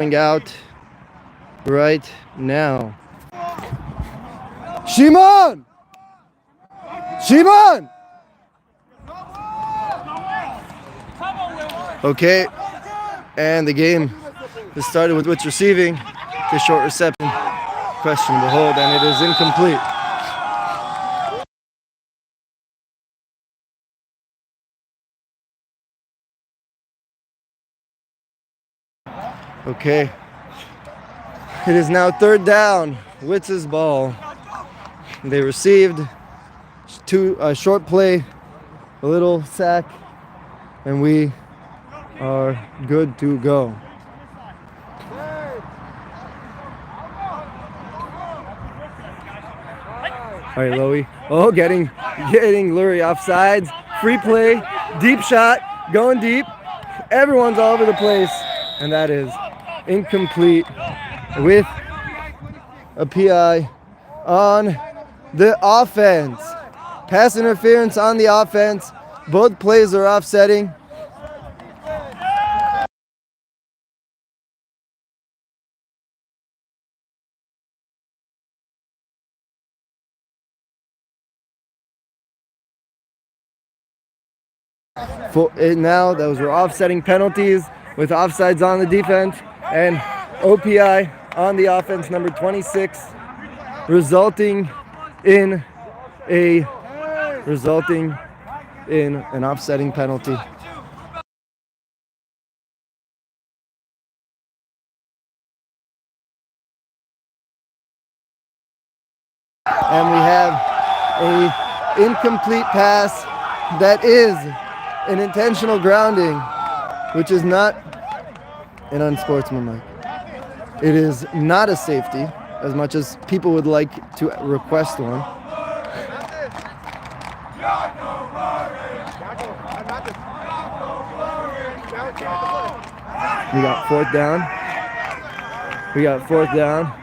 out right now. Shimon! Shimon! Okay, and the game has started with Wits receiving. The short reception, questionable hold, and it is incomplete. Okay, it is now third down. Wits' ball. They received a short play, a little sack, and we are good to go. All right, Loey. Oh, getting Lurie offsides. Free play, deep shot, going deep. Everyone's all over the place, and that is incomplete with a PI on the offense. Pass interference on the offense. Both plays are offsetting. Now those were offsetting penalties with offsides on the defense and OPI on the offense, number 26, resulting in an offsetting penalty. And we have an incomplete pass that is an intentional grounding, which is not an unsportsmanlike. It is not a safety, as much as people would like to request one. We got fourth down.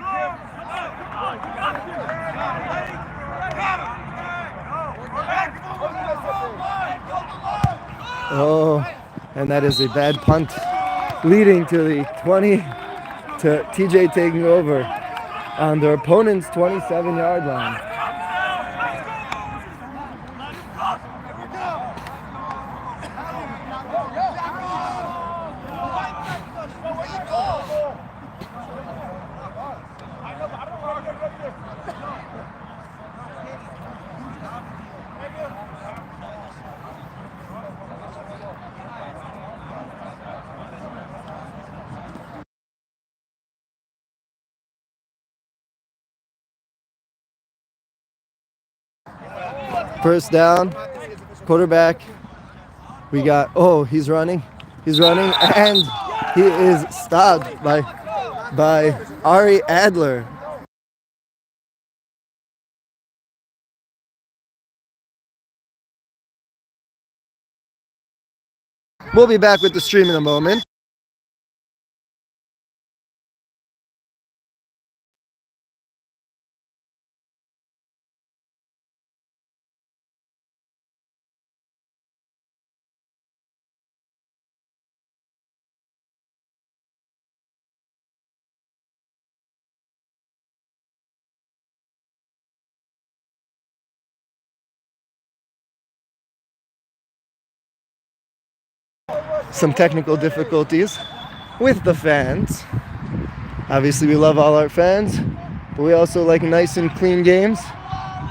Oh, and that is a bad punt, leading to the 20, to TJ taking over on their opponent's 27-yard line. First down, quarterback. We got, he's running, and he is stopped by Ari Adler. We'll be back with the stream in a moment. Some technical difficulties with the fans. Obviously, we love all our fans, but we also like nice and clean games.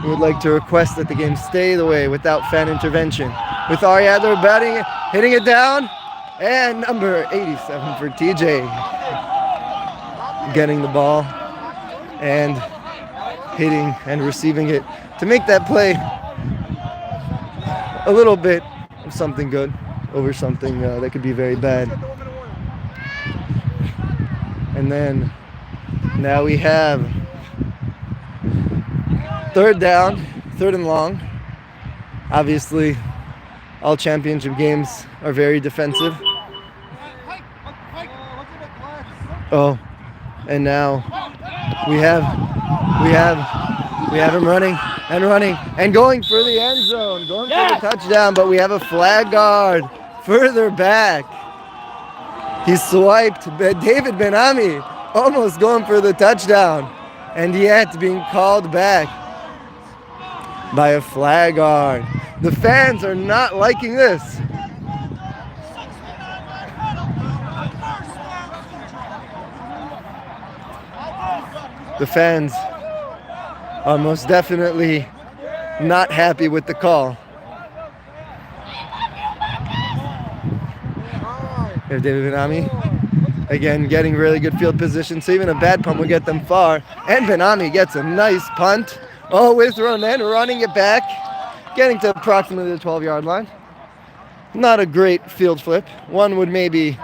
We would like to request that the game stay the way without fan intervention. With Ari Adler batting, hitting it down, and number 87 for TJ getting the ball and hitting and receiving it to make that play a little bit of something good over something that could be very bad. And then now we have third down, third and long. Obviously, all championship games are very defensive. Oh, and now we have him running and going for the end zone, going for the touchdown, but we have a flag guard further back. He swiped, but David Ben-Ami almost going for the touchdown, and yet being called back by a flag guard. The fans are not liking this. The fans are most definitely not happy with the call. There's David Ben-Ami, again getting really good field position, so even a bad punt will get them far. And Ben-Ami gets a nice punt. Oh, with Ronen running it back, getting to approximately the 12-yard line. Not a great field flip. One would maybe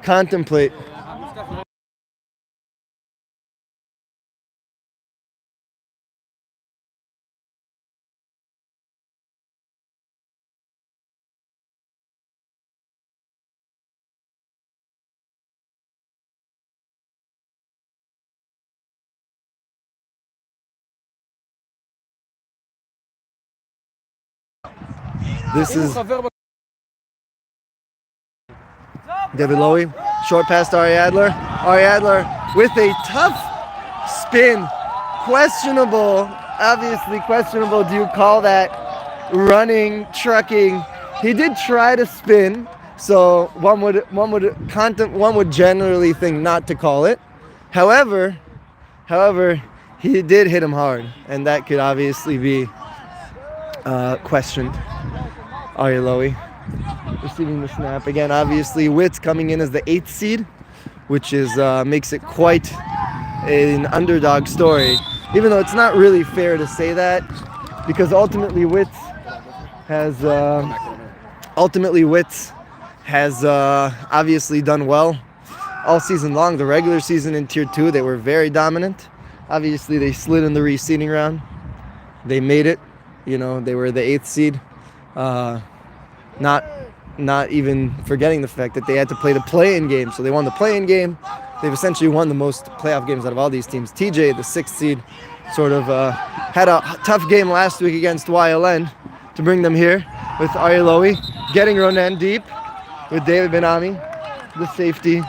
contemplate. This is David Lowy, short pass to Ari Adler. Ari Adler with a tough spin. Questionable, obviously questionable. Do you call that running, trucking? He did try to spin, so one would generally think not to call it. However, he did hit him hard, and that could obviously be questioned. Ari Lowy receiving the snap. Again, obviously, Witz coming in as the 8th seed, which is makes it quite an underdog story. Even though it's not really fair to say that, because ultimately Witz has obviously done well all season long. The regular season in Tier 2, they were very dominant. Obviously, they slid in the reseeding round. They made it. You know, they were the 8th seed. Not even forgetting the fact that they had to play the play-in game. So they won the play-in game. They've essentially won the most playoff games out of all these teams. TJ, the 6th seed, sort of had a tough game last week against YLN to bring them here with Ari Lowy getting Ronen deep with David Ben-Ami, the safety.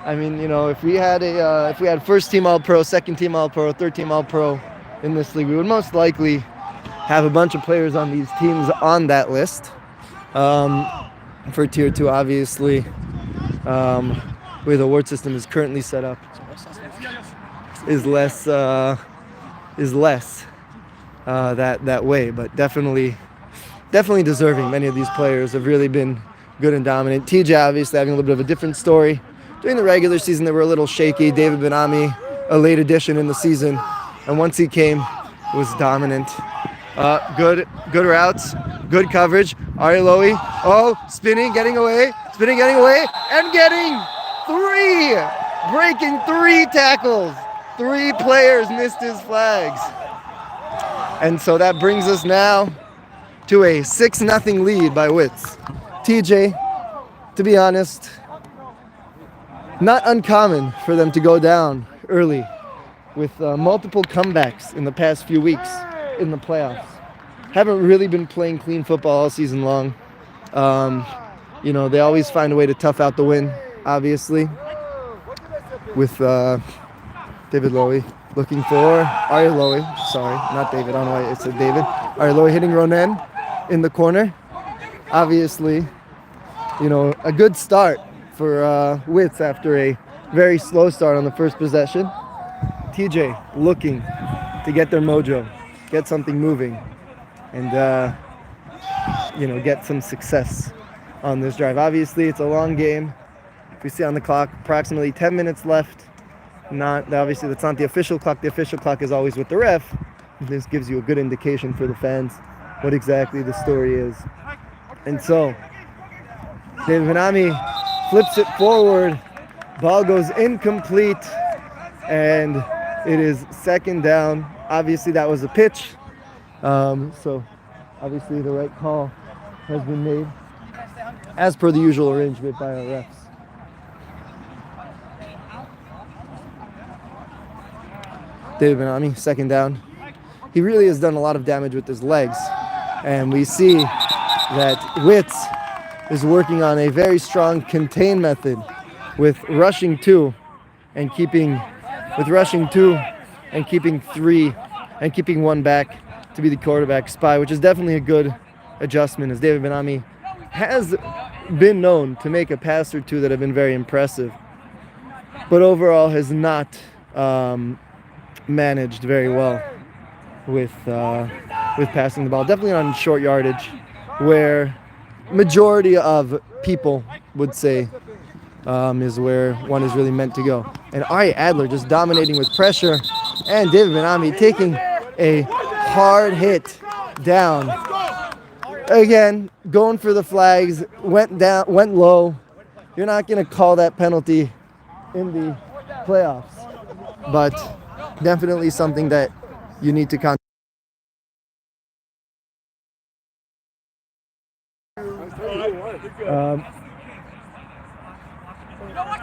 I mean, you know, if we had first team All-Pro, second team All-Pro, third team All-Pro in this league, we would most likely have a bunch of players on these teams on that list. For Tier 2, obviously, where the award system is currently set up, is less that way, but definitely deserving. Many of these players have really been good and dominant. TJ obviously having a little bit of a different story. During the regular season, they were a little shaky. David Ben-Ami, a late addition in the season, and once he came, was dominant. Good routes, good coverage. Ari Lowy, spinning, getting away, and getting breaking 3 tackles. 3 players missed his flags. And so that brings us now to a 6-0 lead by Witz. TJ, to be honest, not uncommon for them to go down early with multiple comebacks in the past few weeks in the playoffs. Haven't really been playing clean football all season long. You know, they always find a way to tough out the win, obviously. With David Lowy looking for Ari Lowy. Sorry, not David. I don't know why it said David. Ari Lowy hitting Ronen in the corner. Obviously, you know, a good start for Witz after a very slow start on the first possession. TJ looking to get their mojo, get something moving, and you know, get some success on this drive. Obviously, it's a long game. If we see on the clock, approximately 10 minutes left. Obviously, that's not the official clock. The official clock is always with the ref. This gives you a good indication for the fans what exactly the story is. And so, David Ben-Ami flips it forward. Ball goes incomplete, and it is 2nd down. Obviously, that was a pitch. So, obviously, the right call has been made as per the usual arrangement by our refs. David Ben-Ami, 2nd down. He really has done a lot of damage with his legs. And we see that Witz is working on a very strong contain method with rushing two and keeping three and keeping one back to be the quarterback spy, which is definitely a good adjustment, as David Ben-Ami has been known to make a pass or two that have been very impressive, but overall has not managed very well with passing the ball. Definitely on short yardage, where majority of people would say is where one is really meant to go. And Ari Adler just dominating with pressure, and David Ben-Ami taking a hard hit down. Again, going for the flags, went low. You're not going to call that penalty in the playoffs, but definitely something that you need to contact.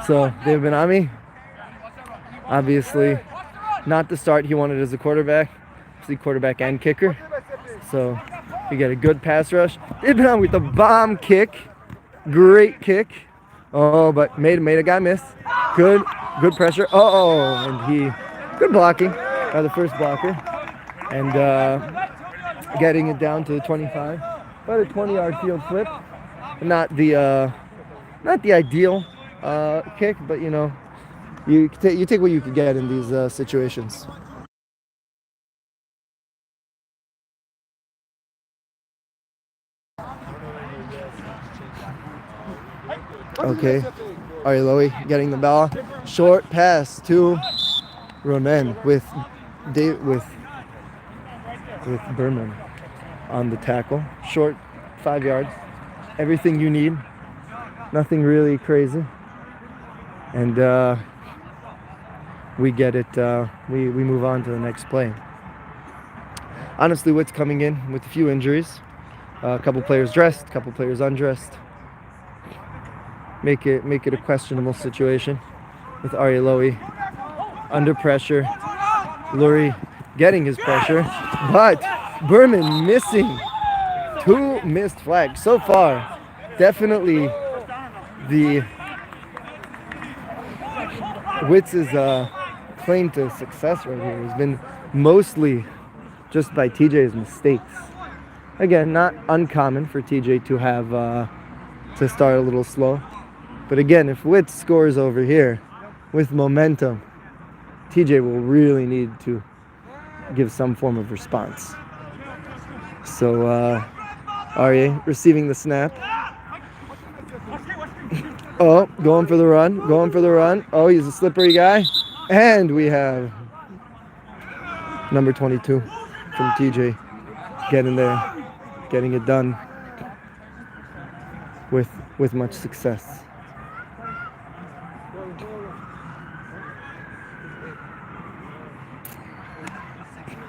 So David Ben-Ami, obviously not the start he wanted as a quarterback, actually quarterback and kicker. So you get a good pass rush. David Ben-Ami with the bomb kick, great kick. Oh, but made a guy miss. Good pressure. And good blocking by the first blocker, and getting it down to the 25. About a 20-yard field flip. Not the ideal kick, but you take what you could get in these situations. Okay, Ari Lowy getting the ball. Short pass to Ronen with Berman on the tackle. Short, 5 yards. Everything you need. Nothing really crazy. And we get it. We move on to the next play. Honestly, Witt's coming in with a few injuries. A couple players dressed, a couple players undressed. Make it a questionable situation with Ari Lowy under pressure. Lurie getting his pressure, but Berman missing. 2 missed flags so far. Definitely the Witz's claim to success right here has been mostly just by TJ's mistakes. Again, not uncommon for TJ to have to start a little slow. But again, if Witz scores over here with momentum, TJ will really need to give some form of response. So Aryeh receiving the snap. Oh, going for the run. Oh, he's a slippery guy. And we have number 22 from TJ getting there, getting it done with much success.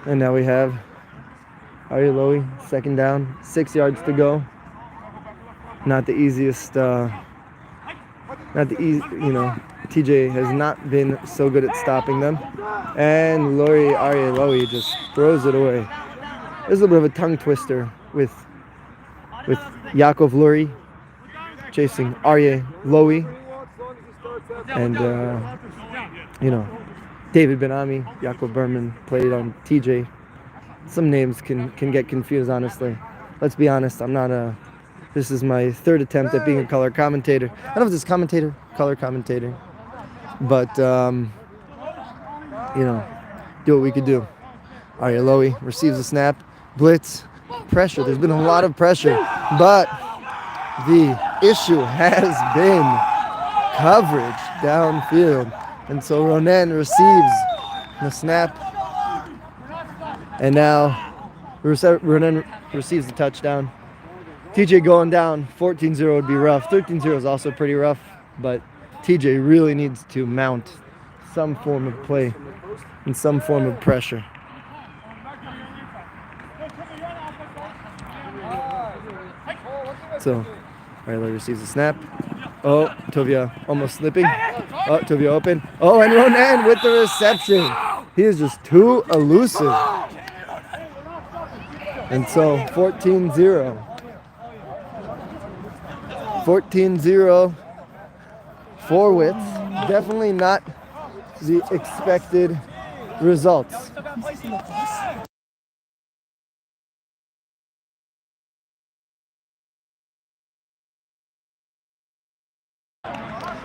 And now we have Ari Lowy, second down, 6 yards to go. Not the easiest, TJ has not been so good at stopping them. And Ari Lowy just throws it away. There's a little bit of a tongue twister with Yaakov Lurie chasing Aryeh Lowy. And, David Ben-Ami, Yaakov Berman played on TJ. Some names can get confused, honestly. Let's be honest, this is my third attempt at being a color commentator. I don't know if this is color commentator. But, do what we could do. Aryeh Lowy receives a snap. Blitz. Pressure. There's been a lot of pressure. But the issue has been coverage downfield. And so Ronen receives the snap. And now Ronen receives the touchdown. TJ going down 14-0 would be rough. 13-0 is also pretty rough. But TJ really needs to mount some form of play and some form of pressure. So, Riley receives a snap. Oh, Tovia almost slipping. Oh, Tovia open. Oh, and Ronen with the reception. He is just too elusive. And so, 14-0. 14-0 for Wits. Definitely not the expected results.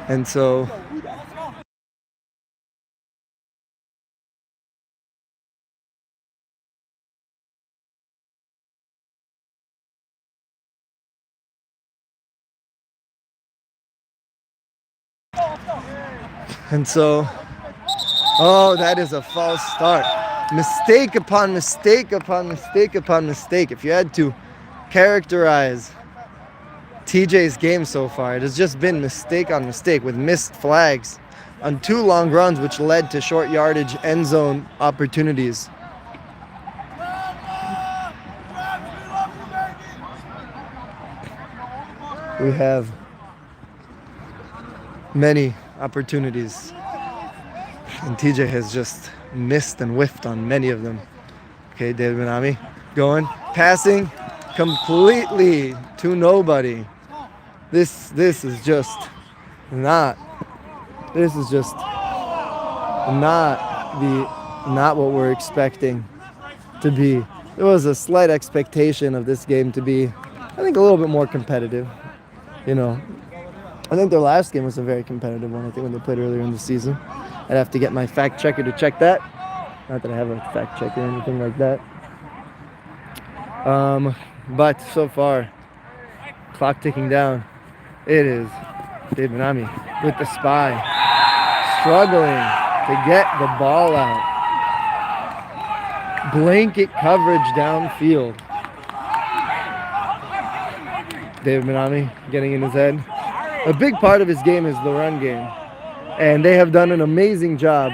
And so oh, that is a false start. Mistake upon mistake upon mistake upon mistake. If you had to characterize TJ's game so far, it has just been mistake on mistake with missed flags on 2 long runs, which led to short yardage end zone opportunities. We have many opportunities, and TJ has just missed and whiffed on many of them. Okay, David Benami going, passing completely to nobody. This is just not what we're expecting to be. There was a slight expectation of this game to be, I think, a little bit more competitive. You know, I think their last game was a very competitive one, I think, when they played earlier in the season. I'd have to get my fact checker to check that. Not that I have a fact checker or anything like that. But so far, clock ticking down. It is Dave Benami with the spy, struggling to get the ball out. Blanket coverage downfield. Dave Benami getting in his head. A big part of his game is the run game, and they have done an amazing job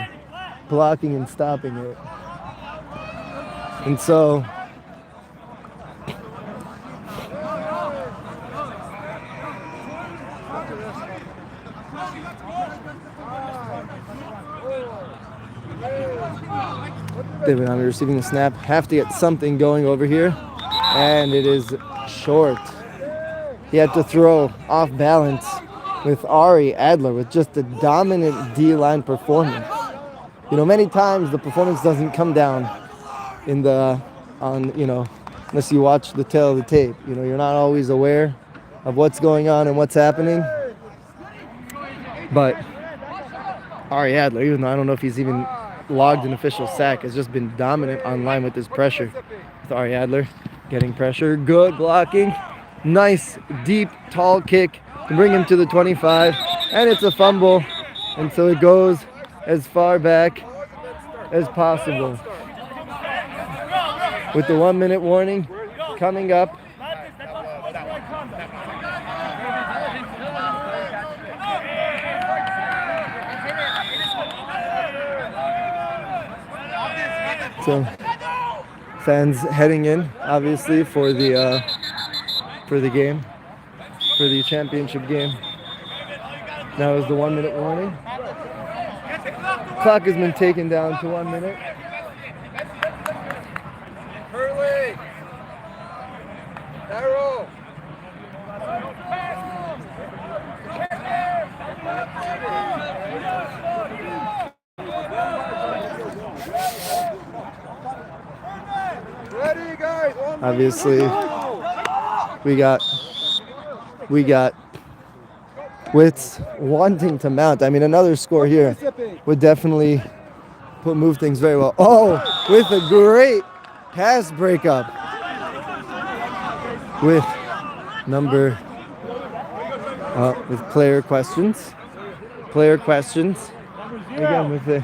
blocking and stopping it. And so David Benami receiving the snap, have to get something going over here, and it is short. He had to throw off balance with Ari Adler with just a dominant D-line performance. You know, many times the performance doesn't come down unless you watch the tail of the tape. You know, you're not always aware of what's going on and what's happening. But Ari Adler, even though I don't know if he's even logged an official sack, has just been dominant online with his pressure. With Ari Adler getting pressure, good blocking. Nice, deep, tall kick to bring him to the 25, and it's a fumble, and so it goes as far back as possible. With the 1-minute warning coming up. So, fans heading in, obviously, for the game, for the championship game. Now is the 1-minute warning. Clock has been taken down to 1 minute. Hurley! Arrow! Ready, guys! Obviously, we got Wits wanting to mount. I mean, another score here would definitely move things very well. Oh, with a great pass breakup with with player questions. Again with the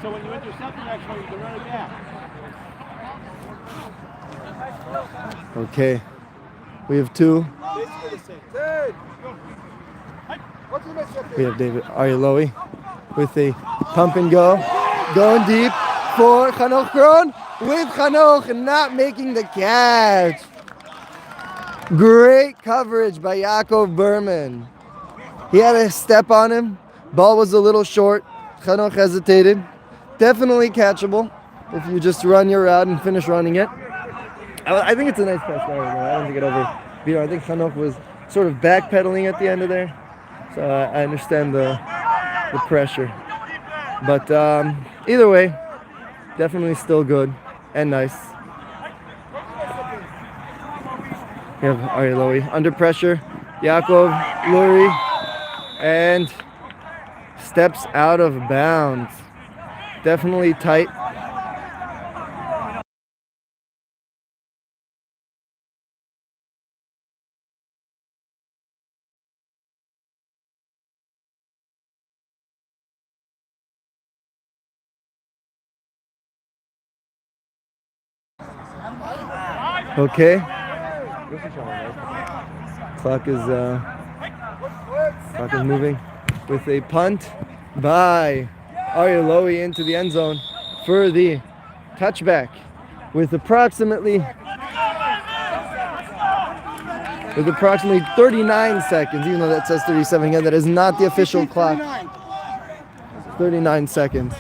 so when you intercept the next one, you can run it back. Okay, we have 2. We have David Arilowi with a pump and go, going deep for Chanoch Kron, with Chanoch not making the catch. Great coverage by Yaakov Berman. He had a step on him. Ball was a little short. Chanoch hesitated. Definitely catchable if you just run your route and finish running it. I think it's a nice pass by. I don't think it over. I think Hanok was sort of backpedaling at the end of there, so I understand the pressure. But either way, definitely still good and nice. We have Arieloi under pressure. Yaakov Lurie and steps out of bounds. Definitely tight. Okay. Clock is moving with a punt by Arieloi into the end zone for the touchback with approximately 39 seconds, even though that says 37 again. That is not the official clock. 39 seconds.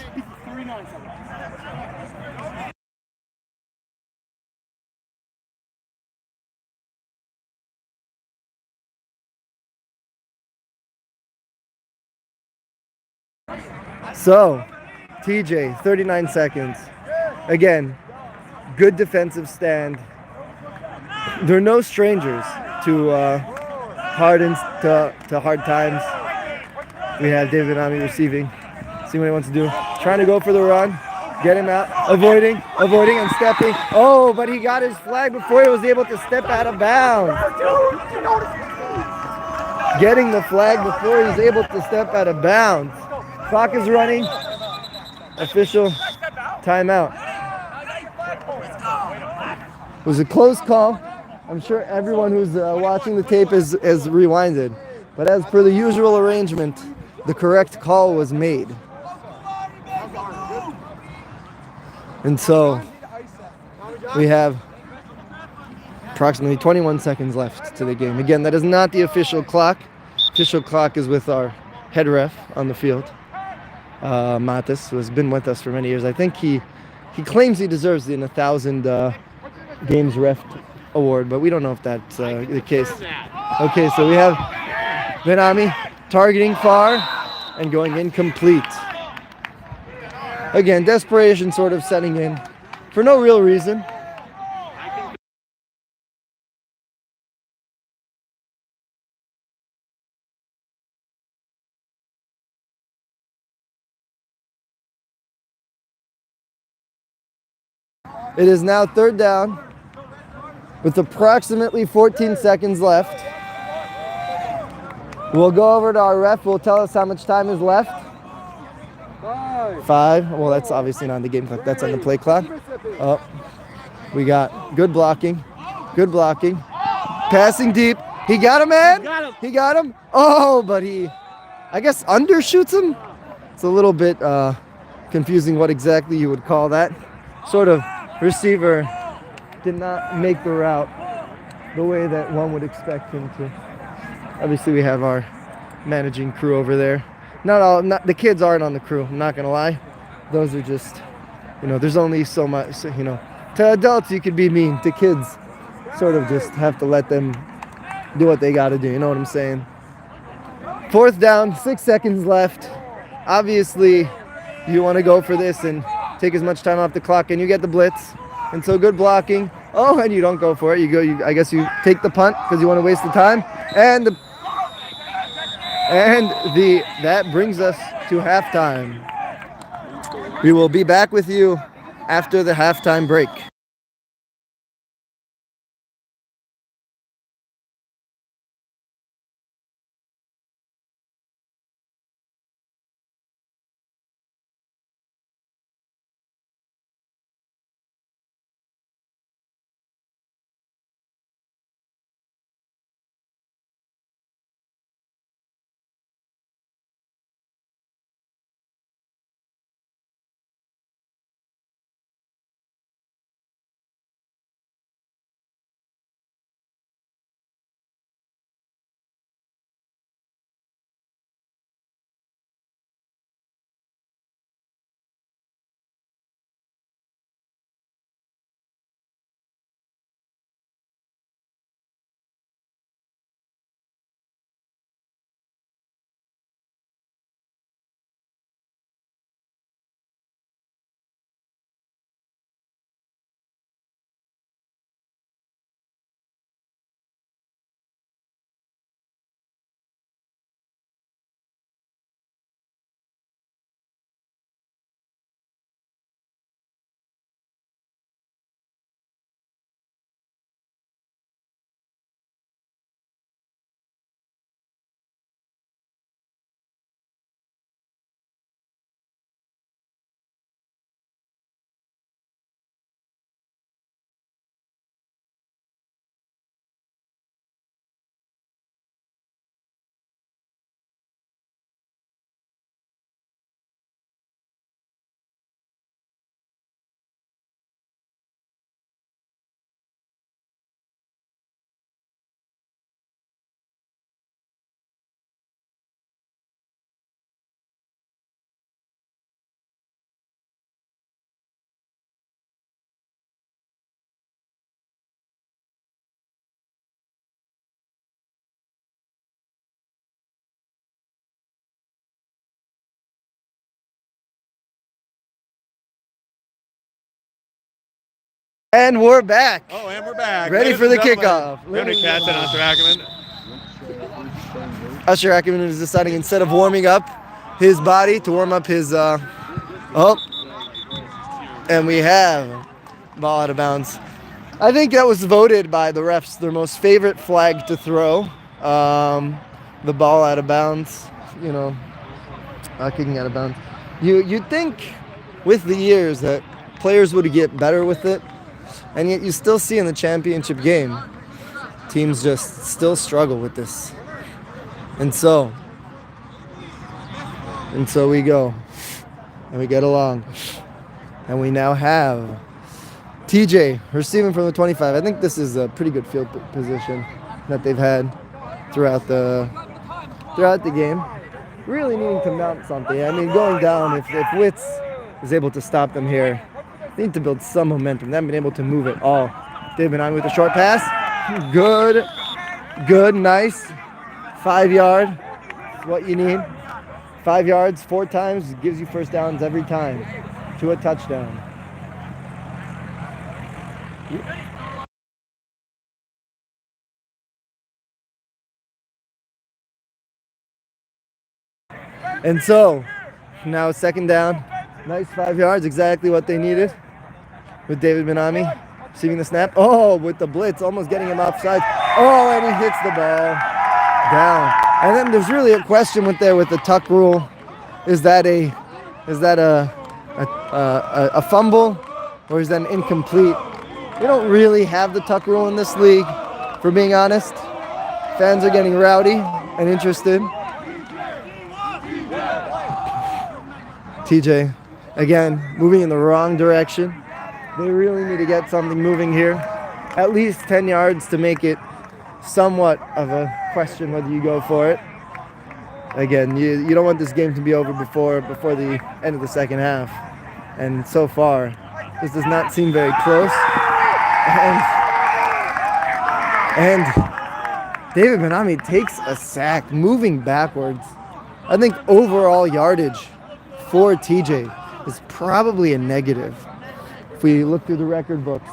So, TJ, 39 seconds. Again, good defensive stand. They're no strangers to hard times. We have David Ami receiving. See what he wants to do. Trying to go for the run. Get him out. Avoiding and stepping. Oh, but he got his flag before he was able to step out of bounds. Getting the flag before he's able to step out of bounds. Clock is running. Official timeout. It was a close call. I'm sure everyone who's watching the tape is rewinded. But as per the usual arrangement, the correct call was made. And so we have approximately 21 seconds left to the game. Again, that is not the official clock. Official clock is with our head ref on the field, Matis, who has been with us for many years. I think he claims he deserves the 1,000 games ref award, but we don't know if that's the case. Okay, so we have Ben-Ami targeting far and going incomplete. Again, desperation sort of setting in for no real reason. It is now third down with approximately 14 seconds left. We'll go over to our ref, who will tell us how much time is left. 5. Well, that's obviously not on the game clock. That's on the play clock. Oh, we got good blocking. Good blocking. Passing deep. He got him, man. He got him. Oh, but he, I guess, undershoots him. It's a little bit confusing what exactly you would call that. Sort of receiver did not make the route the way that one would expect him to. Obviously, we have our managing crew over there. Not the kids aren't on the crew. I'm not gonna lie. Those are just, there's only so much. To adults you could be mean. To kids, sort of just have to let them do what they gotta do. You know what I'm saying? Fourth down, 6 seconds left. Obviously, you want to go for this and take as much time off the clock, and you get the blitz. And so good blocking. Oh, and you don't go for it. I guess you take the punt because you want to waste the time. And that brings us to halftime. We will be back with you after the halftime break. And we're back. Oh, and we're back. Ready Ladies for the and gentlemen, kickoff. Tony Katz and Usher Ackerman. Usher Ackerman is deciding instead of warming up his body to warm up his and we have ball out of bounds. I think that was voted by the refs their most favorite flag to throw. The ball out of bounds, kicking out of bounds. You'd think with the years that players would get better with it, and yet you still see in the championship game teams just still struggle with this. And so we go, and we get along, and we now have TJ receiving from the 25. I think this is a pretty good field position that they've had throughout the game. Really needing to mount something. I mean, going down, if Witz is able to stop them here, they need to build some momentum. They haven't been able to move it all. They've been on with a short pass. Good, nice. 5 yard, what you need. 5 yards, 4 times, gives you first downs every time to a touchdown. And so, now second down. Nice 5 yards, exactly what they needed. With David Benami receiving the snap. Oh, with the blitz, almost getting him offside. Oh, and he hits the ball down. And then there's really a question with the tuck rule. Is that a fumble, or is that an incomplete? We don't really have the tuck rule in this league, for being honest. Fans are getting rowdy and interested. TJ, again, moving in the wrong direction. They really need to get something moving here. At least 10 yards to make it somewhat of a question whether you go for it. Again, you don't want this game to be over before the end of the second half. And so far, this does not seem very close. And David Benami takes a sack, moving backwards. I think overall yardage for TJ is probably a negative if we look through the record books,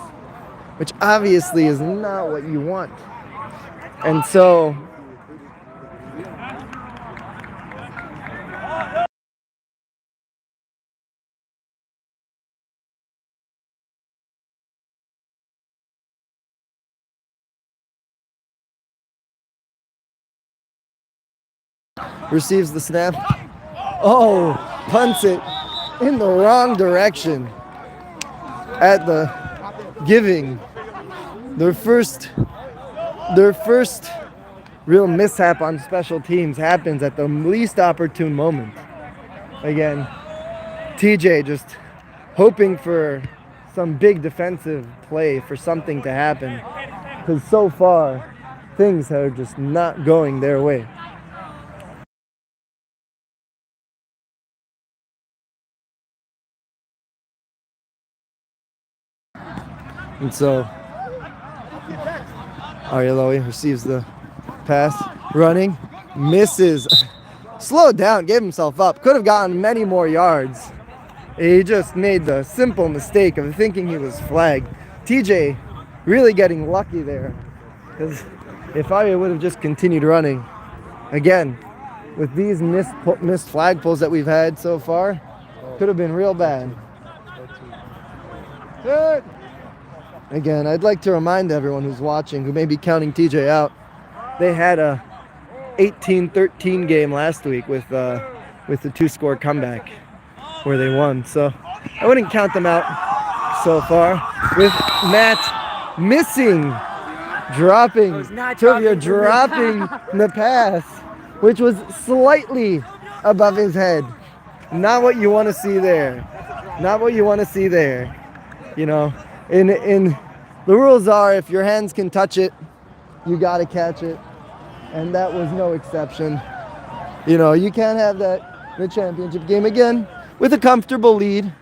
which obviously is not what you want. And so receives the snap. Oh, punts it in the wrong direction at the giving their first real mishap on special teams happens at the least opportune moment. Again, TJ just hoping for some big defensive play for something to happen, because so far things are just not going their way. And so Arieloi receives the pass, running, misses, slowed down, gave himself up, could have gotten many more yards. He just made the simple mistake of thinking he was flagged. TJ really getting lucky there, because if Aria would have just continued running, again, with these missed flag pulls that we've had so far, could have been real bad. Good. Again, I'd like to remind everyone who's watching, who may be counting TJ out, they had a 18-13 game last week with the 2-score comeback where they won. So I wouldn't count them out so far. With Matt missing, dropping the pass, which was slightly above his head. Not what you want to see there. Not what you want to see there. You know, in the rules are, if your hands can touch it, you got to catch it. And that was no exception. You know, you can't have that in the championship game again with a comfortable lead.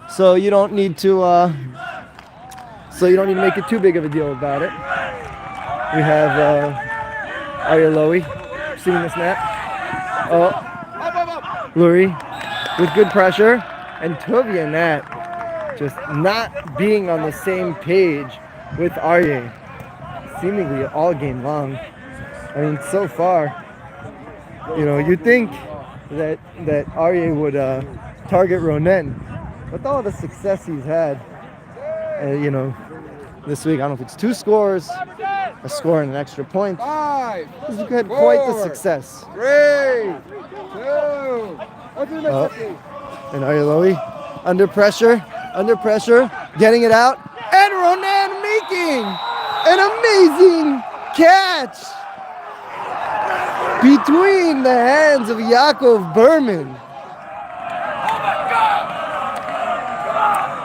So you don't need to make it too big of a deal about it. We have Arieloi seeing the snap. Oh, Lurie with good pressure, and Tuvia Nat just not being on the same page with Aryeh, seemingly all game long. I mean, so far, you'd think that Aryeh would target Ronen, with all the success he's had, this week. I don't know if it's 2 scores, a score and an extra point. 5, He's had 4, quite the success. 3, 2. And Aryeh under pressure, getting it out, and Ronen making an amazing catch between the hands of Yaakov Berman.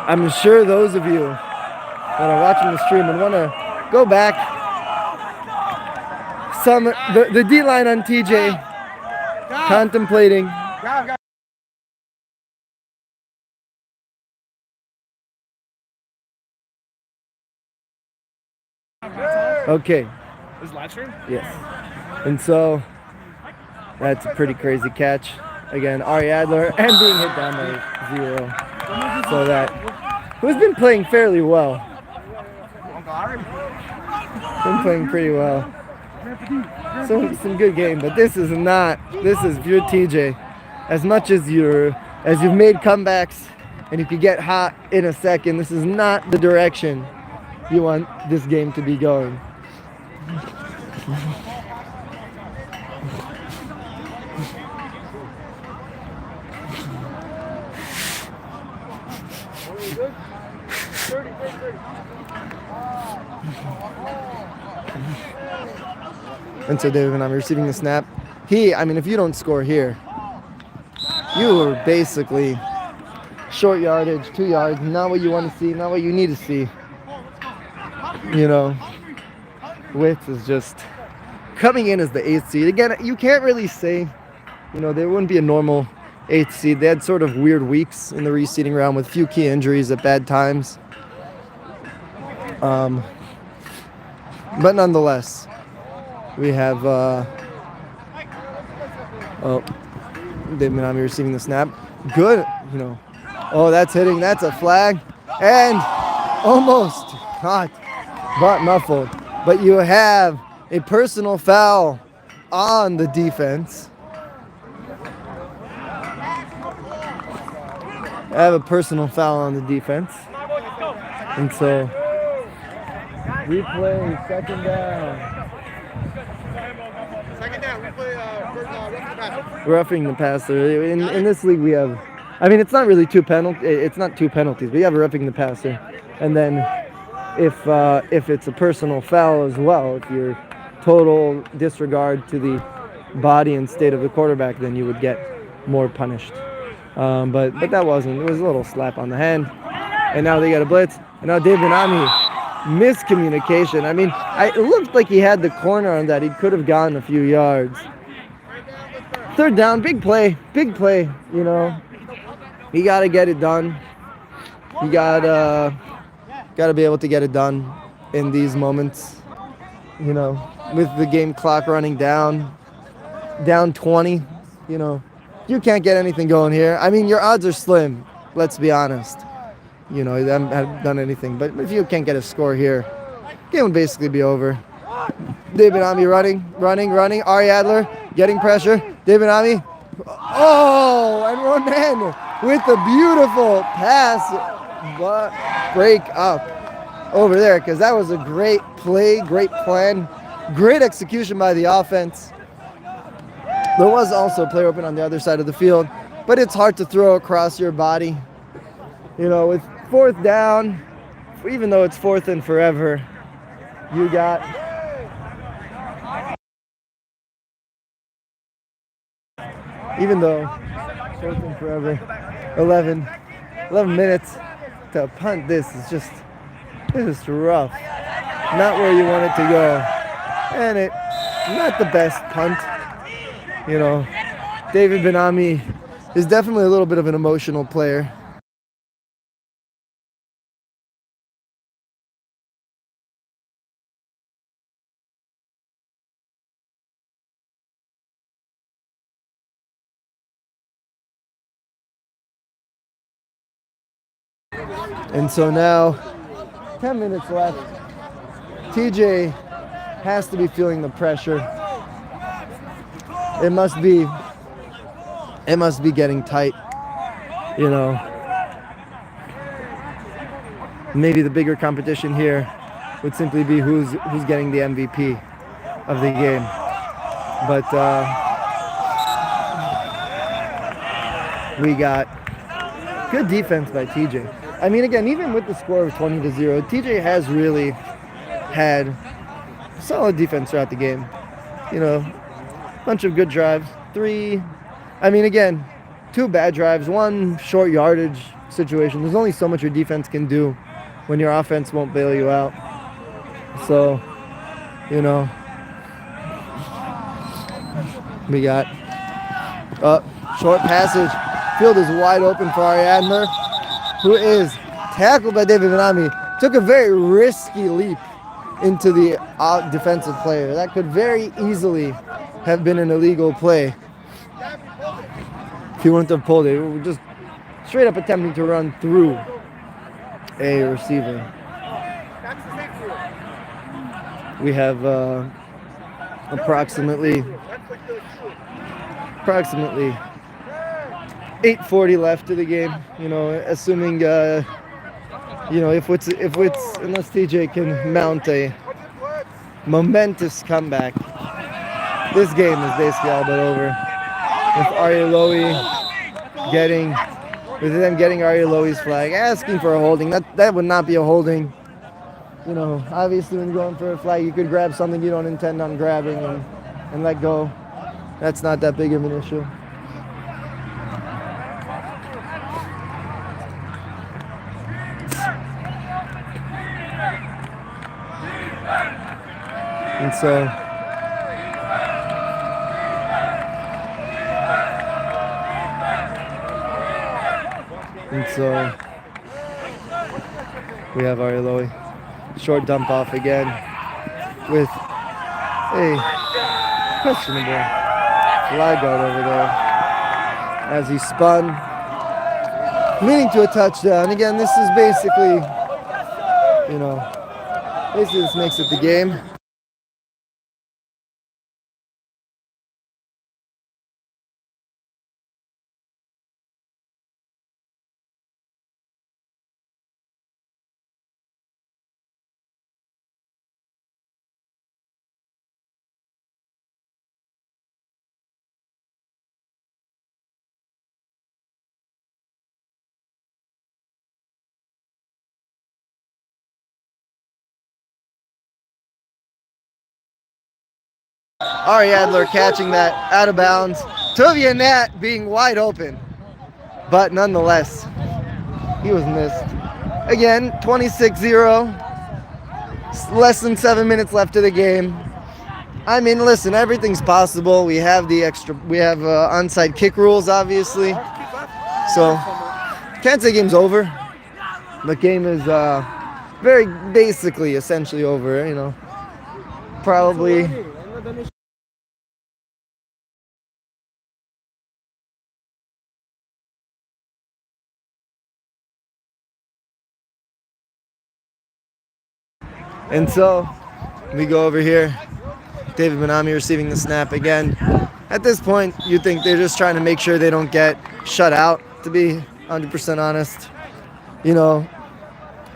I'm sure those of you that are watching the stream and want to go back, the D-line on TJ contemplating. Okay. Is live stream? Yes. And so that's a pretty crazy catch. Again, Ari Adler, and being hit down by 0. So that, who's been playing fairly well. Been playing pretty well. Some good game, but this is pure TJ. As much as you've made comebacks and you could get hot in a second, this is not the direction you want this game to be going. And so David, when I'm receiving the snap, if you don't score here, you are basically short yardage, 2 yards, not what you want to see, not what you need to see. Witz is just coming in as the 8th seed. Again, you can't really say, there wouldn't be a normal 8th seed. They had sort of weird weeks in the reseeding round with few key injuries at bad times. But nonetheless, we have David Minami receiving the snap. Good, Oh, that's hitting. That's a flag. And almost caught, but muffled. But you have a personal foul on the defense. I have a personal foul on the defense. And so, replay, second down. Roughing the passer. In this league, we have, it's not really two penalties. It's not 2 penalties, but you have a roughing the passer, and then if it's a personal foul as well, if you're total disregard to the body and state of the quarterback, then you would get more punished. But that wasn't. It was a little slap on the hand, and now they got a blitz, and now David Minami, miscommunication. It looked like he had the corner on that. He could have gone a few yards. 3rd down, big play. You got to get it done. You got to be able to get it done in these moments. With the game clock running down 20. You can't get anything going here. Your odds are slim. Let's be honest. They haven't done anything. But if you can't get a score here, game would basically be over. David Ami running. Ari Adler getting pressure. David Ami. Oh, and Ronen with a beautiful pass break up over there, because that was a great play, great plan, great execution by the offense. There was also a player open on the other side of the field, but it's hard to throw across your body. With 4th down, even though it's 4th and forever, you got even though 4th and forever, 11 minutes to punt. This is rough. Not where you want it to go, and not the best punt. David Benami is definitely a little bit of an emotional player. And so now, 10 minutes left. TJ has to be feeling the pressure. It must be getting tight, you know. Maybe the bigger competition here would simply be who's getting the MVP of the game. But we got good defense by TJ. I mean, again, even with the score of 20-0, TJ has really had solid defense throughout the game. You know, bunch of good drives. 2 bad drives, 1 short yardage situation. There's only so much your defense can do when your offense won't bail you out. So, you know, we got short passage. Field is wide open for Ariadner, who is tackled by David Benami. Took a very risky leap into the defensive player. That could very easily have been an illegal play if he wouldn't have pulled it. We were just straight up attempting to run through a receiver. We have approximately 8:40 left to the game. You know, assuming if it's unless TJ can mount a momentous comeback, this game is basically all but over. With them getting Arioloi's flag, asking for a holding, that would not be a holding. You know, obviously when you're going for a flag, you could grab something you don't intend on grabbing and let go. That's not that big of an issue. And so we have Arieloi. Short dump off again with a questionable flag guard over there as he spun, leading to a touchdown. Again, this is basically, this makes it the game. Ari Adler catching that out of bounds. Tuvia Nat being wide open. But nonetheless, he was missed. Again, 26-0. Less than 7 minutes left of the game. I mean, listen, everything's possible. We have onside kick rules, obviously. So, can't say game's over. The game is very basically, essentially over, you know. Probably. And so we go over here. David Benami receiving the snap again. At this point, you think they're just trying to make sure they don't get shut out, to be 100% honest. You know,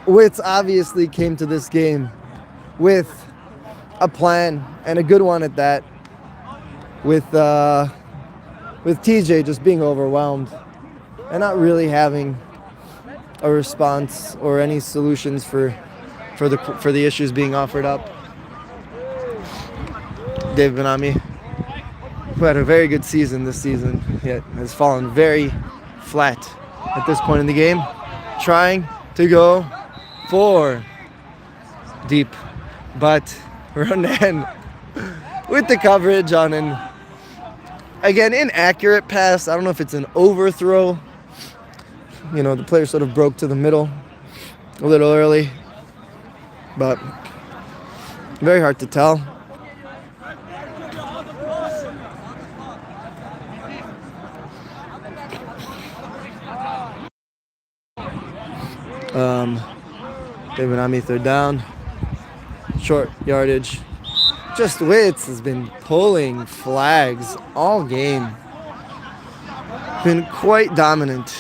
Wits obviously came to this game with a plan, and a good one at that, with TJ just being overwhelmed and not really having a response or any solutions for the issues being offered up. David Benami, who had a very good season this season, yet has fallen very flat at this point in the game, trying to go for deep, but Ronan with the coverage on an, again, inaccurate pass. I don't know if it's an overthrow. You know, the player sort of broke to the middle a little early, but very hard to tell. David Ami, third down. Short yardage. Just Witz has been pulling flags all game. Been quite dominant.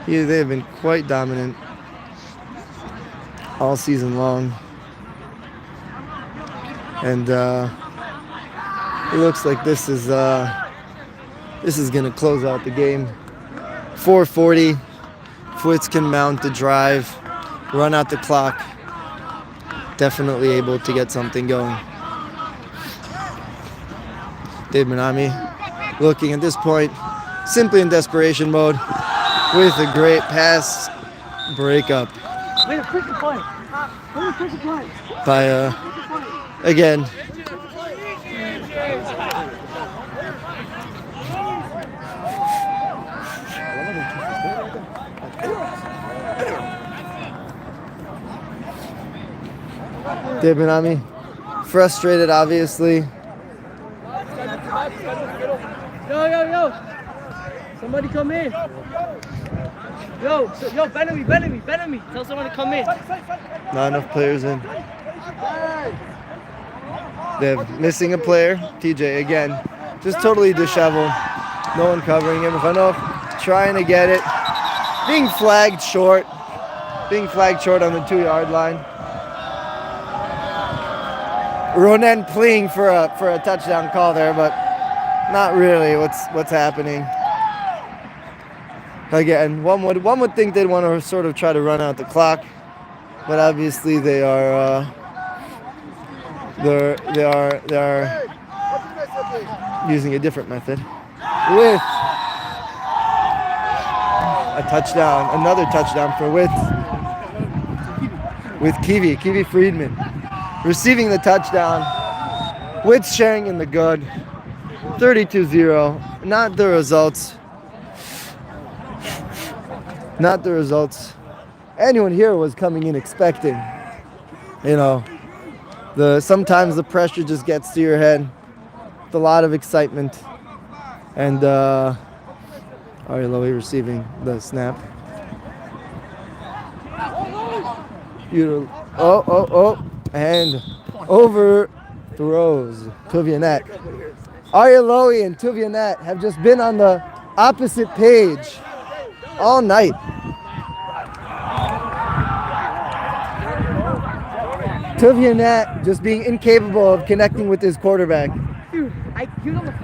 They have been quite dominant all season long. And it looks like this is gonna close out the game. 4:40. Witz can mount the drive, run out the clock. Definitely able to get something going. Dave Manami looking at this point simply in desperation mode with a great pass breakup by again Dave Manami frustrated, obviously. Yo. Somebody come in. Yo, bend me. Tell someone to come in. Not enough players in. They're missing a player. TJ again. Just totally disheveled. No one covering him. Ivanov trying to get it. Being flagged short. On the 2-yard line. Ronen pleading for a touchdown call there, but not really what's happening. Again, one would think they'd want to sort of try to run out the clock, but obviously they are using a different method with a touchdown, another touchdown for with Kiwi Friedman receiving the touchdown. Witz sharing in the good. 32-0. Not the results anyone here was coming in expecting. You know, sometimes the pressure just gets to your head with a lot of excitement. And Ari Lowy receiving the snap. And overthrows Tuvianet. Arya Lowy and Tuvianet have just been on the opposite page all night. Tuvianet just being incapable of connecting with his quarterback.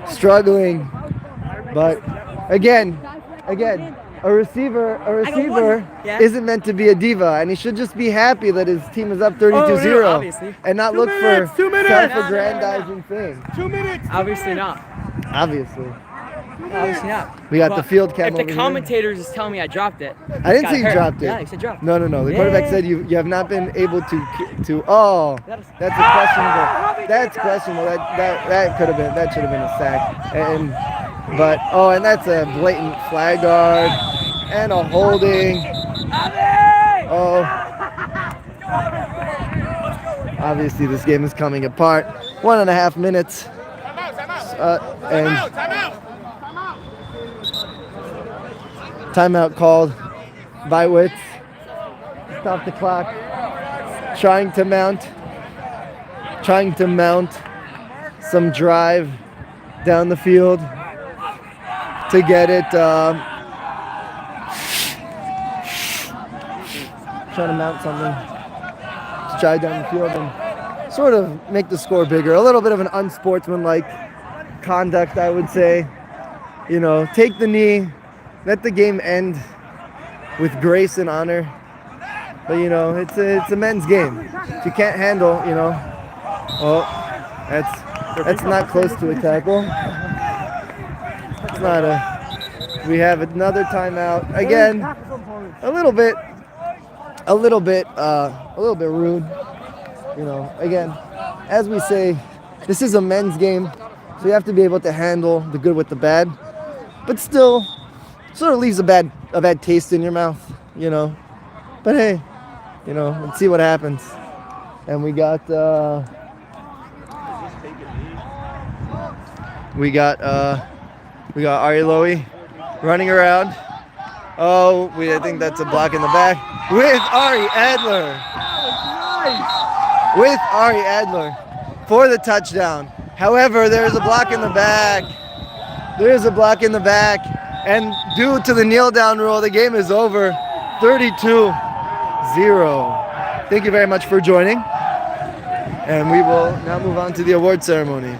Struggling. But again, a receiver isn't meant to be a diva, and he should just be happy that his team is up 32-0 and not look for self-aggrandizing things. 2 minutes. Obviously not. We got the field cam over here. If the commentators is telling me I dropped it. I didn't say you dropped it. Yeah, you said dropped. No. The quarterback said you have not been able to. Oh, that's questionable. That's questionable. That should have been a sack. And that's a blatant flag guard and a holding. Oh. Obviously, this game is coming apart. 1.5 minutes. Timeout called by Witz. Stop the clock. Trying to mount some drive down the field to get it. Trying to mount something to drive down the field and sort of make the score bigger. A little bit of an unsportsmanlike conduct, I would say. You know, take the knee. Let the game end with grace and honor. But, you know, it's a men's game. If you can't handle, you know. Oh, that's not close to a tackle. It's not a. We have another timeout. Again, a little bit rude. You know, again, as we say, this is a men's game, so you have to be able to handle the good with the bad. But still, sort of leaves a bad taste in your mouth, you know. But hey, you know, let's see what happens. And we got Ari Lowy running around, Oh, I think that's a block in the back with Ari Adler. Nice. With Ari Adler for the touchdown. However, there's a block in the back. There's a block in the back. And due to the kneel down rule, the game is over. 32-0. Thank you very much for joining. And we will now move on to the award ceremony.